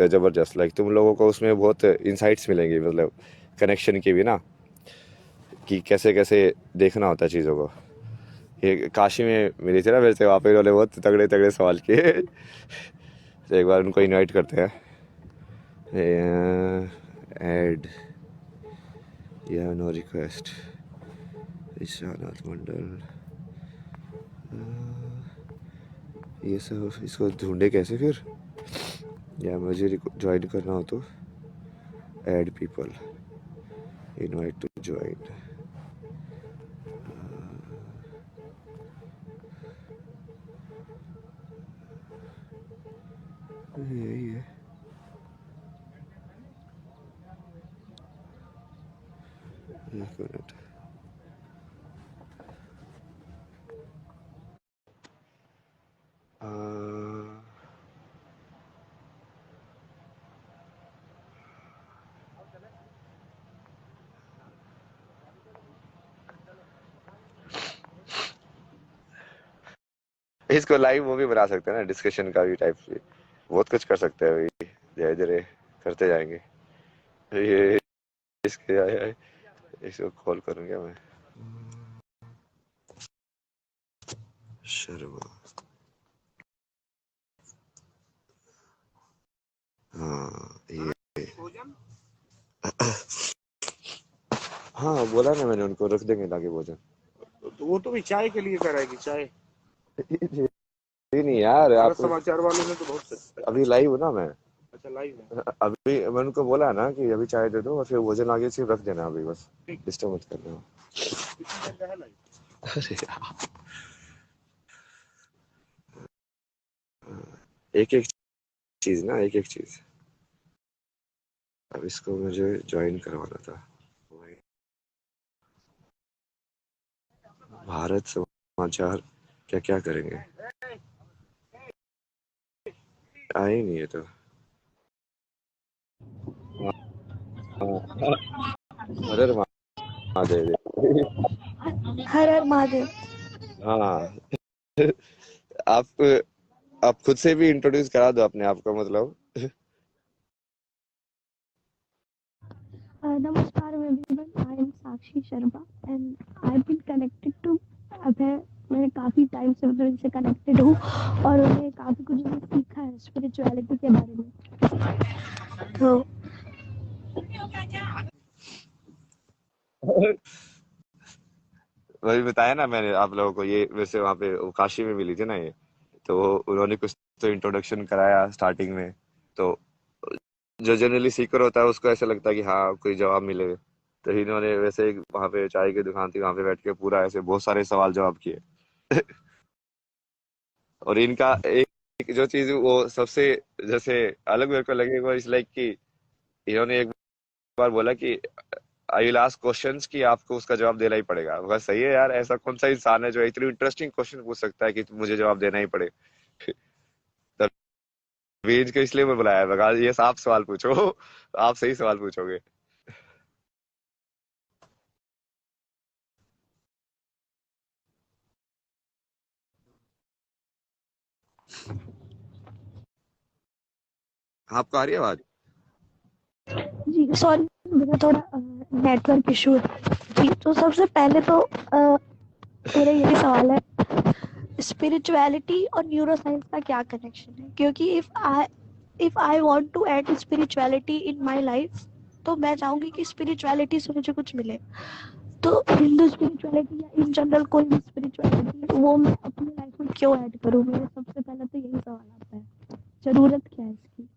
होते हैं ज़बरदस्त। लाइक तुम लोगों को उसमें बहुत इंसाइट्स मिलेंगी, मतलब कनेक्शन की भी ना, कि कैसे कैसे देखना होता है चीज़ों को। ये काशी में मिली थी ना वैसे, वहाँ पे इन्होंने बहुत तगड़े तगड़े सवाल किए। तो एक बार उनको इनवाइट करते हैं। ऐड या नो रिक्वेस्ट ईशानाथ मंडल, ये सब इसको ढूंढे कैसे फिर, या मुझे ज्वाइन करना हो तो add people, invite to join. यही है। एक मिनट। इसको लाइव वो भी बना सकते हैं ना, डिस्कशन का भी टाइप से, बहुत कुछ कर सकते हैं अभी, धीरे धीरे करते जाएंगे। ये इसके आए इसको कॉल करूंगा मैं। शर्मा, हाँ ये, हाँ बोला ना मैंने उनको, रख देंगे लाके भोजन। तो वो तो भी चाय के लिए कराएगी, चाय ये नहीं यार, भारत आप समाचार वालों ने तो बहुत अभी लाइव हो ना मैं। अच्छा लाइव है। अभी मैंने उनको बोला ना कि अभी चाय दे दो और फिर भोजन आगे सिर्फ रख देना अभी, बस डिस्टर्ब मत करना। कितनी देर है लाइव? अरे एक एक चीज ना, एक एक चीज। अब इसको मुझे ज्वाइन करवाना था। भारत समाचार क्या क्या करेंगे, आए ही नहीं है तो। हर महादेव। हर हर महादेव। हाँ। आप आप खुद से भी इंट्रोड्यूस करा दो अपने आप को, मतलब। नमस्कार everyone, I am Sakshi Sharma and I been connected to Abhay. मैं काफ़ी टाइम से मतलब इनसे कनेक्टेड हूँ और उन्हें काफ़ी कुछ मैंने सीखा है स्पिरिचुअलिटी के बारे में। तो वही बताया ना मैंने आप लोगों को, ये वैसे वहाँ पे वो काशी में मिली थी ना ये, तो उन्होंने कुछ तो इंट्रोडक्शन कराया स्टार्टिंग में। तो जो जनरली सीकर होता है उसको ऐसा लगता है कि हाँ कोई जवाब मिले, तो इन्होंने वैसे ही वहाँ पे चाय की दुकान थी, वहाँ पे बैठ के पूरा ऐसे बहुत सारे सवाल जवाब किए। और इनका एक जो चीज वो सबसे जैसे अलग मेरे को लगे, वो इस लाइक कि इन्होंने एक बार बोला कि आई विल आस्क क्वेश्चंस कि आपको उसका जवाब देना ही पड़ेगा। बस सही है यार, ऐसा कौन सा इंसान है जो इतनी इंटरेस्टिंग क्वेश्चन पूछ सकता है कि मुझे जवाब देना ही पड़े। तभी को इसलिए मैं बुलाया, मगा ये आप सवाल पूछो। आप सही सवाल पूछोगे। आपको आ रही है आवाज? जी सॉरी, मेरा थोड़ा नेटवर्क इशू है जी। तो सबसे पहले तो मेरा यही सवाल है, स्पिरिचुअलिटी और न्यूरो साइंस का क्या कनेक्शन है? क्योंकि if I want to add spirituality in my life, तो मैं चाहूंगी कि स्पिरिचुअलिटी से मुझे कुछ मिले। तो हिंदू स्पिरिचुअलिटी या इन जनरल कोई भी स्पिरिचुअलिटी वो मैं अपनी लाइफ में क्यों ऐड करूँ? मेरे सबसे पहले तो यही सवाल आता है, जरूरत क्या है इसकी?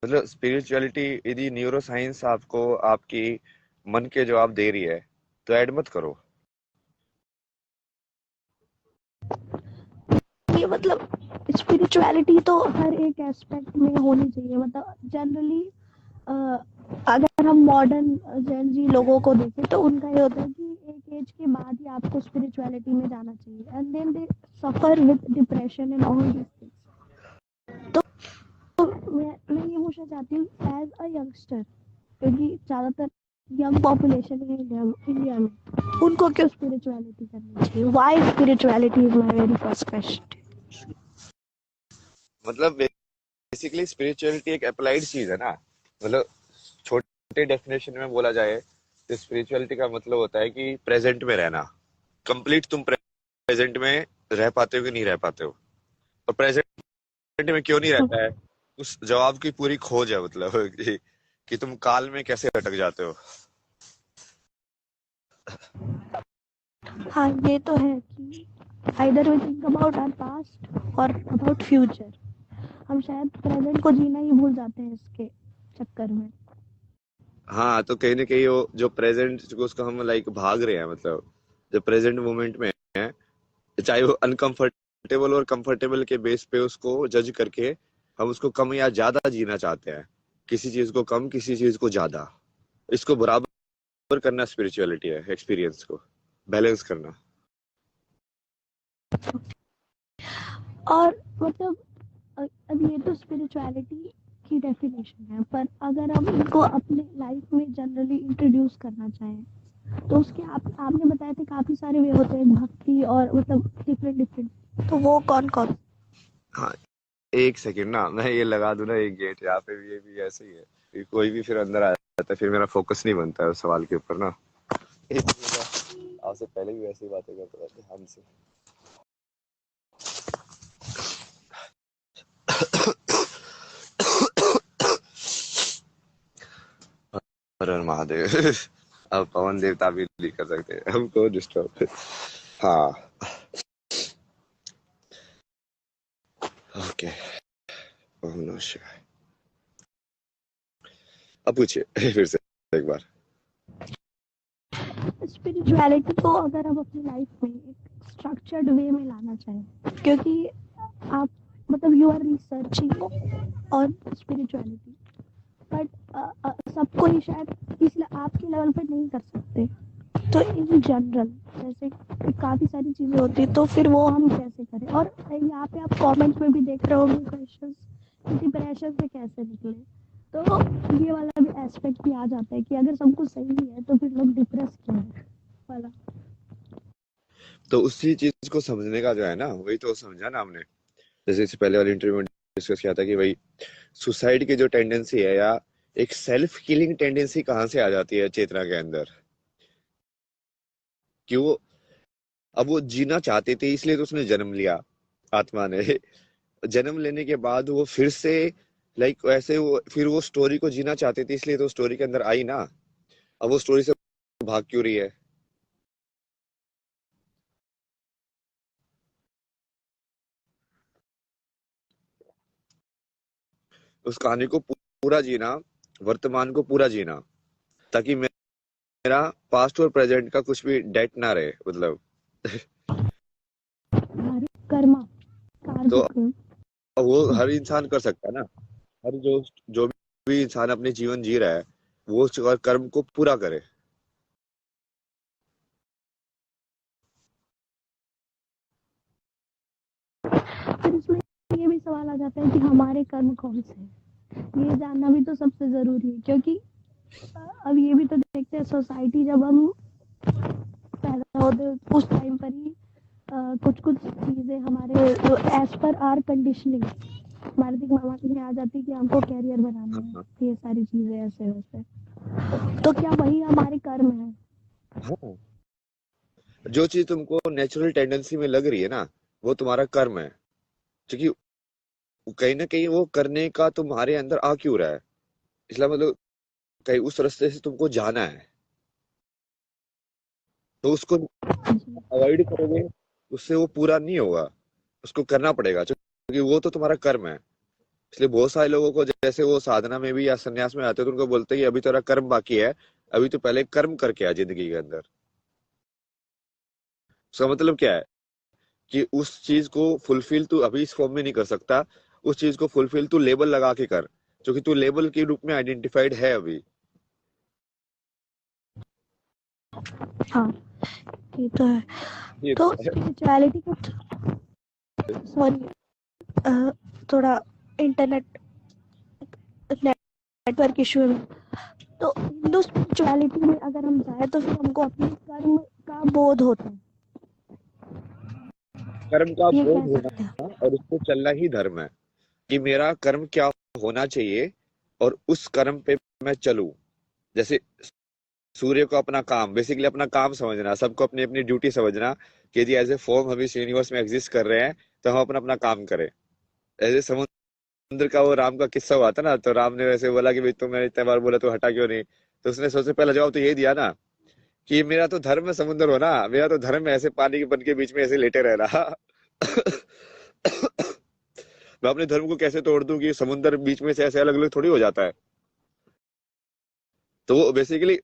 मतलब स्पिरिचुअलिटी यदि न्यूरो साइंस आपको आपकी मन के जवाब दे रही है तो ऐड मत करो। ये मतलब स्पिरिचुअलिटी तो हर एक एस्पेक्ट में होनी चाहिए। मतलब जनरली अगर हम मॉडर्न जेन जी लोगों को देखें तो उनका ये होता है कि एक एज के बाद ही आपको स्पिरिचुअलिटी में जाना चाहिए and then they suffer with depression and all this things. तो मैं ये पूछना चाहती हूँ एज अ यंगस्टर, क्योंकि ज़्यादातर यंग पॉपुलेशन है इंडिया में, उनको क्यों स्पिरिचुअलिटी करनी चाहिए? Why spirituality is my very first question. मतलब बेसिकली स्पिरिचुअलिटी एक अप्लाइड चीज है ना, मतलब छोटे डेफिनेशन में बोला जाए तो स्पिरिचुअलिटी का मतलब होता है कि प्रेजेंट में रहना। कंप्लीट तुम प्रेजेंट में रह पाते हो कि नहीं रह पाते हो, और प्रेजेंट में क्यों नहीं रहता है, उस जवाब की पूरी खोज है, मतलब कि तुम काल में कैसे अटक जाते हो। हाँ, ये तो है कि either we think about our past और अबाउट फ्यूचर। हम शायद प्रेजेंट को जीना ही भूल जाते हैं इसके चक्कर में। हाँ, तो कहीं ना कहीं वो जो प्रेजेंट को उसको हम लाइक भाग रहे हैं, मतलब जो प्रेजेंट मोमेंट में है, चाहे वो अनकंफर्टेबल और कंफर्टेबल के बेस पे उसको जज करके हम उसको कम या ज्यादा जीना चाहते हैं। किसी चीज को कम, किसी चीज को ज्यादा, इसको बराबर करना स्पिरिचुअलिटी है, एक्सपीरियंस को बैलेंस करना। और मतलब अब ये तो स्पिरिचुअलिटी की डेफिनेशन है, पर अगर हम इनको अपने लाइफ में जनरली इंट्रोड्यूस करना चाहें तो उसके आपने बताया थे काफी सारे वे होते हैं भक्ति और मतलब डिफरेंट, तो वो कौन कौन? हाँ, एक सेकंड ना, मैं ये लगा दूं ना एक गेट यहाँ पे भी, ये भी ऐसे ही है कि कोई भी फिर अंदर आ जाता है, फिर मेरा फोकस नहीं बनता है उस सवाल के ऊपर ना। आपसे पहले भी ऐसी बातें करते रहते हैं हमसे। हर हर महादेव। अब पवन देवता भी नहीं कर सकते हमको डिस्टर्ब। हाँ, ओके, ओम नमः शिवाय। अब पूछिए फिर से एक बार। स्पिरिचुअलिटी को अगर हम अपनी लाइफ में एक स्ट्रक्चर्ड वे में लाना चाहें, क्योंकि आप मतलब you are researching on spirituality, but सबको ही शायद इसलिए आपके लेवल पे नहीं कर सकते, तो इन जनरल जैसे काफी सारी चीजें होती है, तो फिर वो हम कैसे करें? और यहाँ पे आप कमेंट्स में भी देख रहे होंगे क्वेश्चंस, डिप्रेशन से कैसे निकले, तो ये वाला भी एस्पेक्ट भी आ जाता है कि अगर सब कुछ सही है तो फिर लोग डिप्रेस क्यों है वाला। तो उसी चीज को समझने का जो है ना, वही तो समझा ना हमने, जैसे इससे पहले वाले इंटरव्यू में डिस्कस किया था कि भाई सुसाइड की जो टेंडेंसी है, या एक सेल्फ किलिंग टेंडेंसी कहाँ से आ जाती है चेतना के अंदर, कि वो अब वो जीना चाहते थे इसलिए तो उसने जन्म लिया, आत्मा ने। जन्म लेने के बाद वो फिर से लाइक ऐसे वो फिर वो स्टोरी को जीना चाहते थे इसलिए तो स्टोरी के अंदर आई ना। अब वो स्टोरी से भाग क्यों रही है? उस कहानी को पूरा जीना, वर्तमान को पूरा जीना, ताकि मेरा पास्ट और प्रेजेंट का कुछ भी डेट ना रहे, मतलब। कर्मा तो कार्मिक। वो हर इंसान कर सकता है ना, हर जो जो भी इंसान अपने जीवन जी रहा है वो उस कर्म को पूरा करे। फिर इसमें ये भी सवाल आ जाता है कि हमारे कर्म कौन से हैं, ये जानना भी तो सबसे जरूरी है, क्योंकि अब ये भी तो देखते हैं सोसाइटी, जब हम पैदा होते उस टाइम पर ही कुछ कुछ चीजें हमारे एज पर आर कंडीशनिंग हमारे दिमाग में आ जाती है कि हमको कैरियर बनाना हाँ, है, ये सारी चीजें ऐसे वैसे, तो क्या वही हमारे कर्म है? हाँ, जो चीज तुमको नेचुरल टेंडेंसी में लग रही है ना, वो तुम्हारा कर्म है, क्योंकि कहीं ना कहीं वो करने का तुम्हारे अंदर आ क्यों रहा है, इसलिए मतलब कहीं उस रास्ते से तुमको जाना है, तो उसको अवॉइड करोगे, उससे वो पूरा नहीं होगा, उसको करना पड़ेगा क्योंकि वो तो तुम्हारा कर्म है। इसलिए बहुत सारे लोगों को जैसे वो साधना में भी या संन्यास में आते हैं तो उनको बोलते हैं कि अभी तेरा कर्म बाकी है, अभी तो पहले कर्म करके आ जिंदगी के अंदर। उसका मतलब क्या है कि उस चीज को फुलफिल तू अभी इस फॉर्म में नहीं कर सकता, उस चीज को फुलफिल तू लेबल लगा के कर, क्योंकि तू लेबल के रूप में आइडेंटिफाइड है अभी। हाँ, ये तो है। ये तो है। स्पिरिचुअलिटी को, सॉरी, थोड़ा इंटरनेट नेटवर्क इशू है, तो हिंदू स्पिरिचुअलिटी में अगर हम जाए तो फिर हमको अपने कर्म का बोध होता है, कर्म का ये बोध कह सकते हैं। होना और उसको चलना ही धर्म है। कि मेरा कर्म क्या होना चाहिए और उस कर्म पे मैं चलूं। जैसे सूर्य को अपना काम, बेसिकली अपना काम समझना, सबको अपनी अपनी ड्यूटी समझना कि यदि एज ए फॉर्म हम इस यूनिवर्स में एग्जिस्ट कर रहे हैं तो हम अपना अपना काम करें। ऐसे समुद्र का वो राम का किस्सा हुआ था ना, तो राम ने वैसे बोला कि भाई तुम मैंने इतने बार बोला तो हटा क्यों नहीं। तो उसने सबसे पहला जवाब तो यही दिया ना कि मेरा तो धर्म है समुद्र होना, मेरा तो धर्म है ऐसे पानी के बन के बीच में ऐसे लेटे रहना। मैं अपने धर्म को कैसे तोड़ दूं कि समुद्र बीच में से ऐसे अलग अलग थोड़ी हो जाता है। तो वो बेसिकली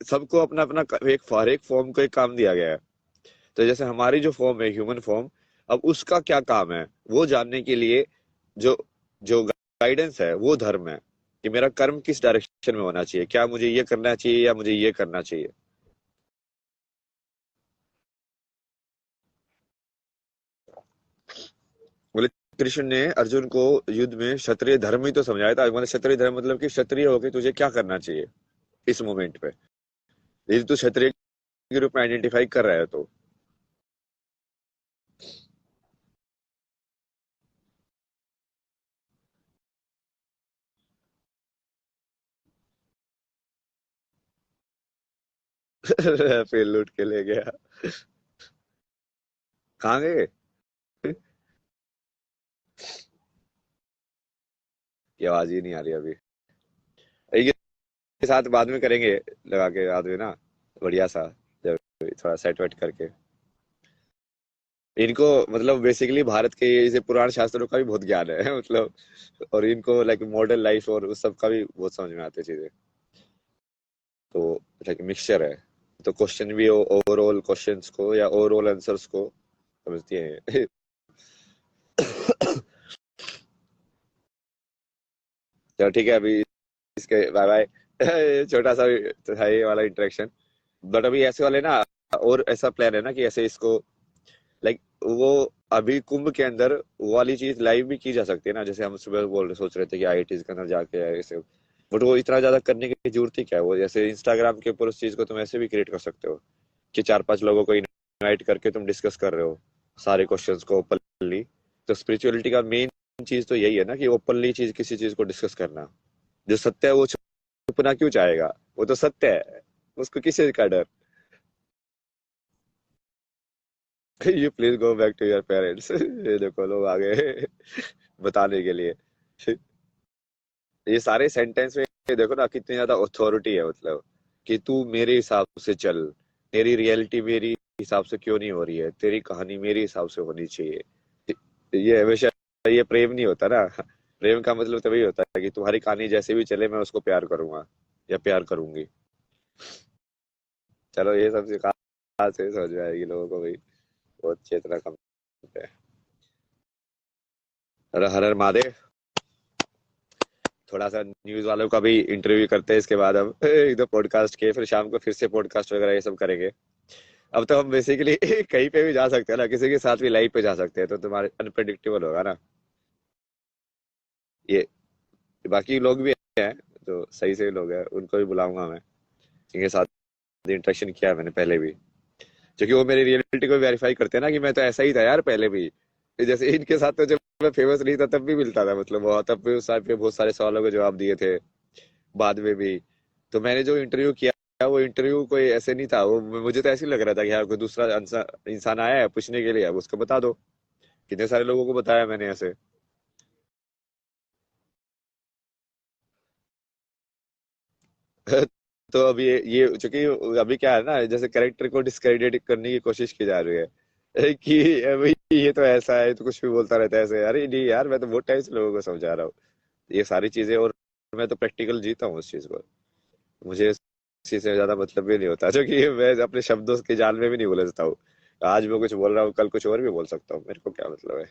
सबको अपना अपना एक हर एक फॉर्म को एक काम दिया गया है। तो जैसे हमारी जो फॉर्म है ह्यूमन फॉर्म, अब उसका क्या काम है वो जानने के लिए जो जो गाइडेंस है वो धर्म है कि मेरा कर्म किस डायरेक्शन में होना चाहिए, क्या मुझे ये करना चाहिए या मुझे ये करना चाहिए। बोले कृष्ण ने अर्जुन को युद्ध में क्षत्रिय धर्म ही तो समझाया था। मतलब क्षत्रिय धर्म मतलब कि क्षत्रिय होके तुझे क्या करना चाहिए इस मोमेंट पे, यदि तू क्षत्रिय के रूप में आइडेंटिफाई कर रहा है तो। फिर लूट के ले गया। कहाँ गए? ये आवाज ही नहीं आ रही अभी। के साथ बाद में करेंगे, लगा के बाद में ना, बढ़िया सा, जब थोड़ा सेट वेट करके। इनको मतलब बेसिकली भारत के ये पुराण शास्त्रों का भी बहुत ज्ञान है। मतलब, और इनको लाइक मॉडर्न लाइफ और उस सब का भी बहुत समझ में आती है चीजें। तो लाइक मिक्सचर है। तो क्वेश्चन भी ओवरऑल क्वेश्चंस को या ओवरऑल आंसर्स को समझती है। चलो ठीक है, अभी इसके बाय बाय। छोटा सा भी तो है ये वाला इंटरेक्शन। बट अभी ऐसे वाले ना, और ऐसा प्लान है ना कि ऐसे इसको लाइक वो अभी कुंभ के अंदर वो वाली चीज लाइव भी की जा सकती है ना, जैसे हम सुबह बोल रहे सोच रहे थे कि आईआईटी के अंदर जाके ऐसे। बट वो इतना ज्यादा करने की जरूरत ही क्या है? वो जैसे इंस्टाग्राम के ऊपर उस चीज को तुम ऐसे भी क्रिएट कर सकते हो कि चार पांच लोगों को इनवाइट करके तुम डिस्कस कर रहे हो सारे क्वेश्चंस को ओपनली। तो स्पिरिचुअलिटी का मेन चीज तो यही है ना कि ओपनली चीज किसी चीज को डिस्कस करना। जो सत्य है वो छुपना क्यों चाहेगा? वो तो सत्य है, उसको किसी का डर। You please go back to your parents. ये देखो लोग आ गए बताने के लिए। ये सारे सेंटेंस में ये देखो ना कितनी ज्यादा अथॉरिटी है। मतलब कि तू मेरे हिसाब से चल, तेरी रियलिटी मेरी हिसाब से क्यों नहीं हो रही है, तेरी कहानी मेरे हिसाब से होनी चाहिए। ये हमेशा, ये प्रेम नहीं होता ना। प्रेम का मतलब तभी होता है कि तुम्हारी कहानी जैसे भी चले मैं उसको प्यार करूंगा या प्यार करूंगी। चलो ये सब कहाँ से समझ में आएगी लोगों को भाई, बहुत चेतना कम है। हर हर महादेव। थोड़ा सा न्यूज वालों का भी इंटरव्यू करते हैं इसके बाद। अब एक दो पॉडकास्ट के फिर शाम को फिर से पॉडकास्ट वगैरह ये सब करेंगे। अब तो हम बेसिकली कहीं पे भी जा सकते हैं ना, किसी के साथ भी लाइव पे जा सकते हैं, तो तुम्हारे अनप्रेडिक्टेबल होगा ना ये। बाकी लोग भी हैं जो सही सही लोग हैं, उनको भी बुलाऊंगा मैं, जिनके साथ इंटरेक्शन किया है मैंने पहले भी, क्योंकि वो मेरी रियलिटी को वेरीफाई करते हैं ना कि मैं तो ऐसा ही था यार पहले भी। जैसे इनके साथ तो जब मैं फेमस नहीं था तब भी मिलता था, मतलब वो तब भी उस टाइम पे बहुत सारे सवालों के जवाब दिए थे, बाद में भी। तो मैंने जो इंटरव्यू किया वो इंटरव्यू कोई ऐसे नहीं था, वो मुझे तो ऐसे ही लग रहा था कि यार कोई दूसरा इंसान आया है पूछने के लिए, अब उसको बता दो। कितने सारे लोगों को बताया मैंने ऐसे। तो अभी ये चूंकि अभी क्या है ना, जैसे कैरेक्टर को डिस्क्रेडिट करने की कोशिश की जा रही है कि अभी ये तो ऐसा है, तो कुछ भी बोलता रहता है ऐसे। अरे नहीं यार, मैं तो बहुत टाइम से लोगों को समझा रहा हूँ ये सारी चीजें, और मैं तो प्रैक्टिकल जीता हूँ उस चीज को। मुझे इस चीज से ज्यादा मतलब भी नहीं होता, क्योंकि मैं अपने शब्दों के जाल में भी नहीं उलझता हूँ। आज मैं कुछ बोल रहा हूँ, कल कुछ और भी बोल सकता हूँ, मेरे को क्या मतलब है।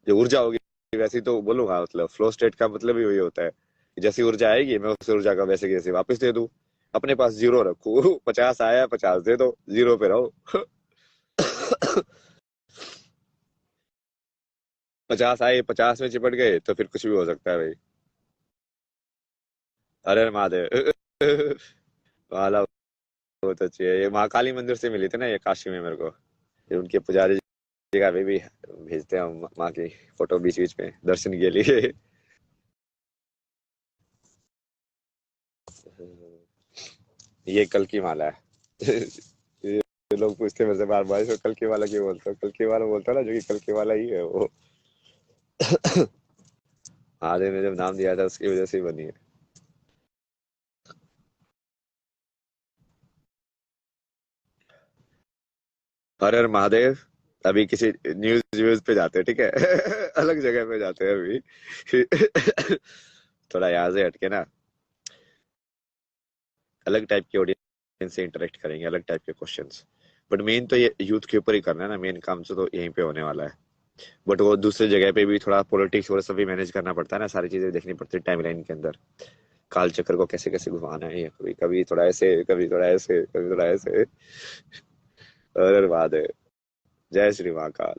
जो ऊर्जा होगी वैसी तो बोलूंगा। मतलब फ्लो स्टेट का मतलब ही वही होता है कि जैसी ऊर्जा आएगी मैं उस ऊर्जा का वैसे कैसे वापस दे दूं। अपने पास जीरो रखो। 50 आया 50 दे दो, जीरो पे रहो। 50 आए 50 में चिपट गए तो फिर कुछ भी हो सकता है भाई। अरे महादेव। वाला बहुत अच्छी है ये, महाकाली मंदिर से मिली थी ना ये काशी में मेरे को। ये उनके पुजारी का अभी भी भेजते हैं हम माँ की फोटो बीच बीच में दर्शन के लिए। ये कल की माला है। ये लोग पूछते हैं मेरे से बार बार, इसको कल की माला क्यों बोलते हो? कल की माला बोलता ना, जो कि कल की माला ही है वो। आधे ने जब नाम दिया था उसकी वजह से ही बनी है। हर हर महादेव। अभी किसी न्यूज व्यूज पे जाते हैं, ठीक है। अलग जगह पे जाते हैं अभी। थोड़ा यहाँ से हटके ना, अलग टाइप की ऑडियंस से इंटरेक्ट करेंगे, अलग टाइप के क्वेश्चंस। बट मेन तो ये यूथ के ऊपर ही करना है ना, मेन काम से तो यहीं पे होने वाला है। बट वो दूसरी जगह पे भी थोड़ा पॉलिटिक्स और सब भी मैनेज करना पड़ता है ना, सारी चीजें देखनी पड़ती है टाइमलाइन के अंदर। काल चक्र को कैसे कैसे घुमाना है, ये कभी कभी थोड़ा ऐसे, कभी थोड़ा ऐसे, कभी थोड़ा ऐसे। और बात है। जय श्री महाकाल।